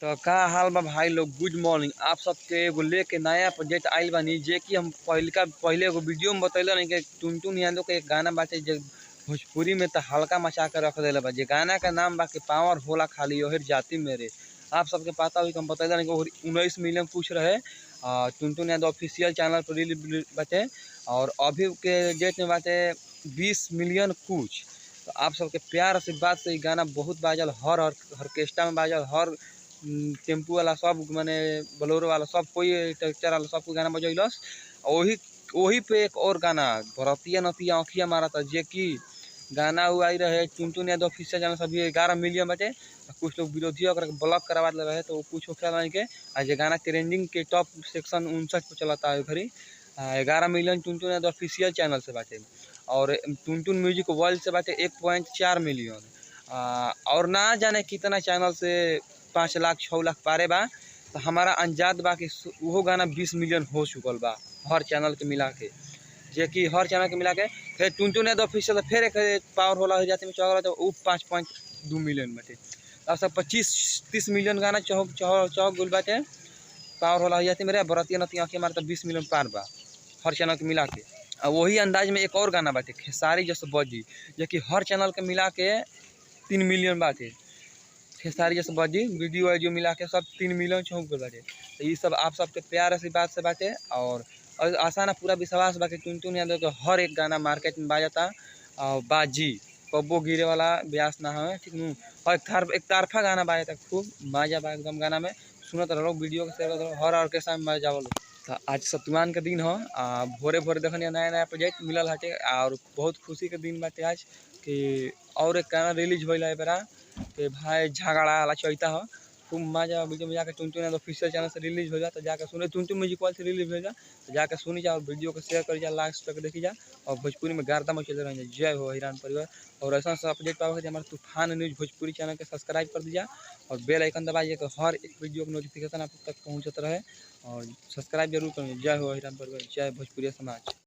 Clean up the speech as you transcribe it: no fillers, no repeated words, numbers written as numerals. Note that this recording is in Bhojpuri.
तो का हाल बा भाई लोग, गुड मॉर्निंग। आप सबके एगो लेके नया प्रोजेक्ट आइल बानी, जे कि हम पहले एगो वीडियो में बतैले नहीं कि टुनटुन यादव के एक गाना बाटे जे भोजपुरी में तो हल्का मचा के रख देले बा। जे गाना का नाम बा कि पावर होला खाली ओहर जाति मेरे। आप सबके पता हुई कि हम बतैले नहीं कि 19 मिलियन कुछ रहे। टुनटुन यादव ऑफिशियल चैनल पर रिलीज बाटे और अभी के डेट में बाटे 20 मिलियन कुछ। तो आप सबके प्यार आशीर्वाद से ये गाना बहुत बाजल, हर ऑर्केस्ट्रा में बाजल, हर टेम्पू वाला सब माने बोलेरो वाला सब कोई ट्रैक्टर वाला सब कोई गाना बजैलस। वही वही पे एक और गाना भरतिया नतिया आँखिया मारा था, जे कि गाना वो आई रहे टुनटुन यादव ऑफिशियल चैनल सभी 11 मिलियन बटे। कुछ लोग विरोधी ब्लॉक करवा दे रहे तो कुछ होकर नहीं के आज गाना ट्रेंडिंग के टॉप सेक्शन 59 पे चलाता है घड़ी। 11 मिलियन टुनटुन यादव ऑफिशियल चैनल से बाटे और टुनटुन म्यूजिक वर्ल्ड से बाटे 1.4 मिलियन। और ना जाने कितना चैनल से 5 लाख 6 लाख पारे बा। तो हमारा अंजाद बा कि वो गाना 20 मिलियन हो चुकल बा हर चैनल के मिला के, जे कि हर चैनल के मिला के फिर टुनटुन यादव ऑफिशियल फिर एक पावर होला हो जाते में चौक तो वो 5.2 मिलियन बाटे। अब सब 25-30 मिलियन गाना चौक चौक चौक गुल बाटे पावर होला हो जाते मेरे बरतिया नतिया आँखें मारता 20 मिलियन पार बा हर चैनल के मिला के। और वही अंदाज में एक और गाना बाटे खेसारी जैसे बजी, जो कि हर चैनल के मिला के 3 मिलियन बाटे। खेसारी जैसे बजी वीडियो वीडियो मिला के सब 3 मिलियन चौक गल बाटे। तो ये सब आप सबके प्यार आशीर्वाद से बाटे और आशा ना पूरा विश्वास बा कि टुनटुन यादव के हर एक गाना मार्केट में बाजता और बाजी कब्बो गिरे वाला ब्यास ना है, ठीक नू। और एक तरफा गाना बाजता खूब मजा बा एकदम गाना में। सुनत रहो वीडियो के शेयर करो, हर ऑर्केस्ट्रा में मजा आवल। तो आज सतुआन के दिन हो, भोरे भोरे देखनी नया नया प्रोजेक्ट मिलल हटे और बहुत खुशी के दिन बाटे आज कि और एक गाना रिलीज होइल है बेरा कि भाई झगड़ा वाला चैता हो। खूब मजा वीडियो में जाकर टुनटुन यादव ऑफिशियल चैनल से रिलीज हो जा तो जाकर सुने, टुनटुन म्यूजिक वर्ल्ड से रिलीज हो जा तो जाकर सुनी जा और वीडियो को शेयर कर जा, लास्ट तक देखी जा और भोजपुरी में गारदा मचल रह जा। जय हो हिरान परिवार। और ऐसा अपडेट पाओगे हमारे तूफान न्यूज भोजपुरी चैनल के सब्सक्राइब कर दीजिए और बेल आइकन दबाइए तो हर एक वीडियो का नोटिफिकेशन आप तक पहुँचता रहे और सब्सक्राइब जरूर करेंगे। जय हो हिरान परिवार, जय भोजपुरी समाज।